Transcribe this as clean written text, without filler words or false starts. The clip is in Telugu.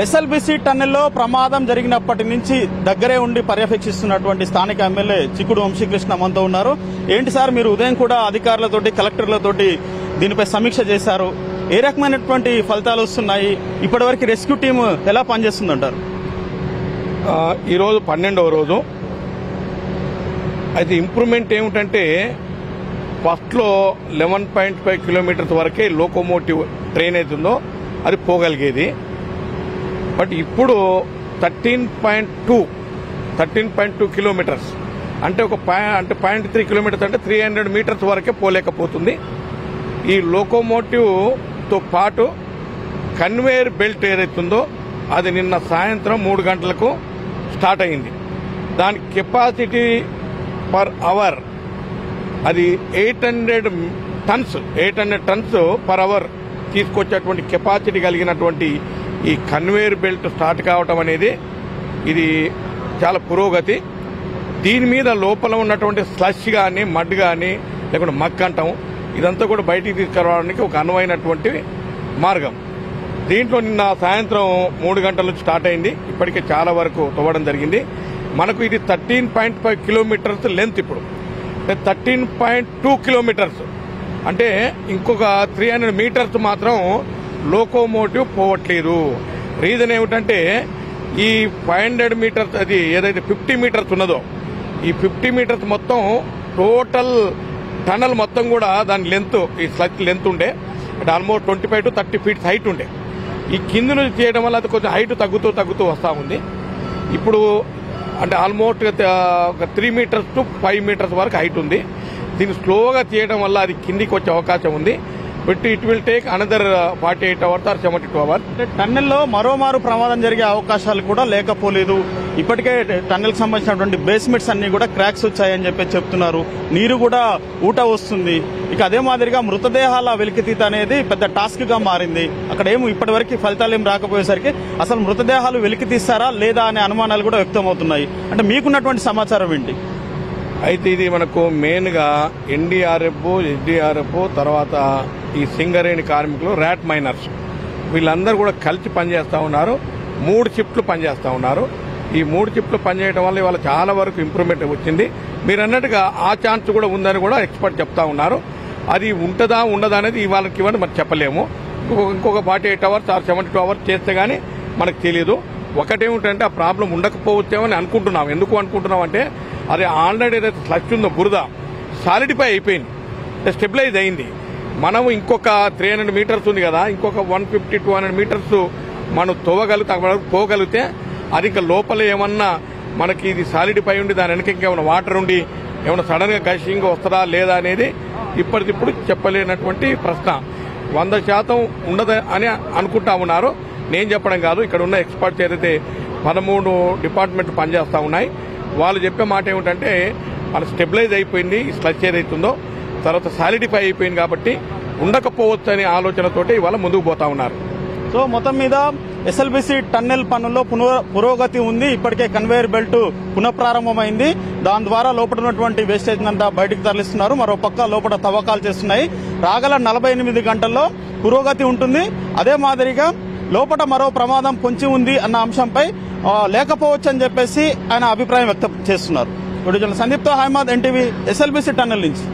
ఎస్ఎల్బీసీ టన్నెల్లో ప్రమాదం జరిగినప్పటి నుంచి దగ్గరే ఉండి పర్యవేక్షిస్తున్నటువంటి స్థానిక ఎమ్మెల్యే చిక్కుడు వంశీకృష్ణ మనతో ఉన్నారు. ఏంటి సార్, మీరు ఉదయం కూడా అధికారులతోటి కలెక్టర్లతోటి దీనిపై సమీక్ష చేశారు. ఏ రకమైనటువంటి ఫలితాలు వస్తున్నాయి? ఇప్పటివరకు రెస్క్యూ టీం ఎలా పనిచేస్తుందంటారు? ఈరోజు 12వ రోజు. అయితే ఇంప్రూవ్మెంట్ ఏమిటంటే ఫస్ట్లో 11.5 కిలోమీటర్స్ వరకే లోకోమోటివ్ ట్రైన్ అవుతుందో అది పోగలిగేది. బట్ ఇప్పుడు 13.2 కిలోమీటర్స్ అంటే 0.3 కిలోమీటర్స్ అంటే 300 మీటర్స్ వరకే పోలేకపోతుంది. ఈ లోకోమోటివ్తో పాటు కన్వేయర్ బెల్ట్ ఏదైతుందో అది నిన్న సాయంత్రం 3 గంటలకు స్టార్ట్ అయింది. దాని కెపాసిటీ పర్ అవర్ అది 800 టన్స్ పర్ అవర్ తీసుకొచ్చేటువంటి కెపాసిటీ కలిగినటువంటి ఈ కన్వేయర్ బెల్ట్ స్టార్ట్ కావటం అనేది ఇది చాలా పురోగతి. దీని మీద లోపల ఉన్నటువంటి స్లష్ కానీ మడ్ కానీ లేకుంటే మక్ అంటాం, ఇదంతా కూడా బయటికి తీసుకురావడానికి ఒక అనువైనటువంటి మార్గం. దీంట్లో నిన్న సాయంత్రం 3 గంటల నుంచి స్టార్ట్ అయింది. ఇప్పటికే చాలా వరకు తవ్వడం జరిగింది. మనకు ఇది 13.5 కిలోమీటర్స్ లెంత్. ఇప్పుడు 13.2 కిలోమీటర్స్ అంటే ఇంకొక 300 మీటర్స్ మాత్రం లోకోమోటివ్ పోవట్లేదు. రీజన్ ఏమిటంటే ఈ 500 మీటర్స్ అది ఏదైతే 50 మీటర్స్ ఉన్నదో ఈ 50 మీటర్స్ మొత్తం టోటల్ టనల్ మొత్తం కూడా దాని లెంత్ ఈ స్లచ్ లెంత్ ఉండే అంటే ఆల్మోస్ట్ 25 to 30 ఫీట్స్ హైట్ ఉండే. ఈ కింద నుంచి చేయడం వల్ల అది కొంచెం హైట్ తగ్గుతూ వస్తూ ఉంది. ఇప్పుడు అంటే ఆల్మోస్ట్ ఒక 3 మీటర్స్ టు 5 మీటర్స్ వరకు హైట్ ఉంది. దీన్ని స్లోగా తీయడం వల్ల అది కిందికి వచ్చే అవకాశం ఉంది. But it will take another 48 hours or 72 hours. అంటే టన్నెల్లో మరోమారు ప్రమాదం జరిగే అవకాశాలు కూడా లేకపోలేదు. ఇప్పటికే టన్నెల్కి సంబంధించినటువంటి బేస్మెంట్స్ అన్ని కూడా క్రాక్స్ వచ్చాయని చెప్పి చెప్తున్నారు. నీరు కూడా ఊట వస్తుంది. ఇక అదే మాదిరిగా మృతదేహాల వెలికితీత అనేది పెద్ద టాస్క్ గా మారింది. అక్కడ ఇప్పటివరకు ఫలితాలు ఏం రాకపోయేసరికి అసలు మృతదేహాలు వెలికి తీస్తారా లేదా అనే అనుమానాలు కూడా వ్యక్తం అవుతున్నాయి. అంటే మీకున్నటువంటి సమాచారం ఏంటి? అయితే ఇది మనకు మెయిన్ గా ఎన్డీఆర్ఎఫ్, ఎస్డీఆర్ఎఫ్, తర్వాత ఈ సింగరేణి కార్మికులు, ర్యాట్ మైనర్స్ వీళ్ళందరూ కూడా కలిసి పనిచేస్తా ఉన్నారు. 3 షిఫ్ట్లు పనిచేస్తా ఉన్నారు. ఈ 3 షిఫ్ట్లు పనిచేయడం వల్ల ఇవాళ చాలా వరకు ఇంప్రూవ్మెంట్ వచ్చింది. మీరు అన్నట్టుగా ఆ ఛాన్స్ కూడా ఉందని కూడా ఎక్స్పర్ట్ చెప్తా ఉన్నారు. అది ఉంటుందా ఉండదా అనేది ఇవాళకి మరి చెప్పలేము. ఇంకొక 48 hours or 72 hours చేస్తే గానీ మనకు తెలియదు. ఒకటేమిటంటే ఆ ప్రాబ్లం ఉండకపోవచ్చేమని అనుకుంటున్నాం. ఎందుకు అనుకుంటున్నాం అంటే అది ఆల్రెడీ ఏదైతే స్లచ్ ఉందో బురద సాలిడిఫై అయిపోయింది, స్టెబిలైజ్ అయింది. మనం ఇంకొక 300 మీటర్స్ ఉంది కదా, ఇంకొక 150-200 మీటర్స్ మనం పోగలిగితే అది ఇంకా లోపల ఏమన్నా మనకి ఇది సాలిడిఫై ఉండి దాని వెనక ఇంకేమైనా వాటర్ ఉండి ఏమైనా సడన్ గా గషింగ్ వస్తుందా లేదా అనేది ఇప్పటికిప్పుడు చెప్పలేనటువంటి ప్రశ్న. 100% ఉండదు అని అనుకుంటా ఉన్నారు. నేను చెప్పడం కాదు, ఇక్కడ ఉన్న ఎక్స్పర్ట్స్ ఏదైతే 13 డిపార్ట్మెంట్లు పనిచేస్తా ఉన్నాయి వాళ్ళు చెప్పే మాట ఏమిటంటే వాళ్ళు స్టెబిలైజ్ అయిపోయింది ఈ స్లచ్ ఏదైతుందో, తర్వాత సాలిడిఫై అయిపోయింది కాబట్టి ఉండకపోవచ్చు అనే ఆలోచనతోటి ఇవాళ ముందుకు పోతా ఉన్నారు. సో మొత్తం మీద ఎస్ఎల్బీసీ టన్నెల్ పనుల్లో పురోగతి ఉంది. ఇప్పటికే కన్వేయర్ బెల్ట్ పునఃప్రారంభమైంది. దాని ద్వారా లోపల ఉన్నటువంటి వేస్టేజ్ అంతా బయటకు తరలిస్తున్నారు. మరో పక్క లోపల తవ్వకాలు చేస్తున్నాయి. రాగల 48 గంటల్లో పురోగతి ఉంటుంది. అదే మాదిరిగా లోపల మరో ప్రమాదం పొంచి ఉంది అన్న అంశంపై లేకపోవచ్చు అని చెప్పేసి ఆయన అభిప్రాయం వ్యక్తం చేస్తున్నారు. సందీప్తో హైమాద్, ఎన్టీవీ, ఎస్ఎల్బీసీ టన్నెల్ నుంచి.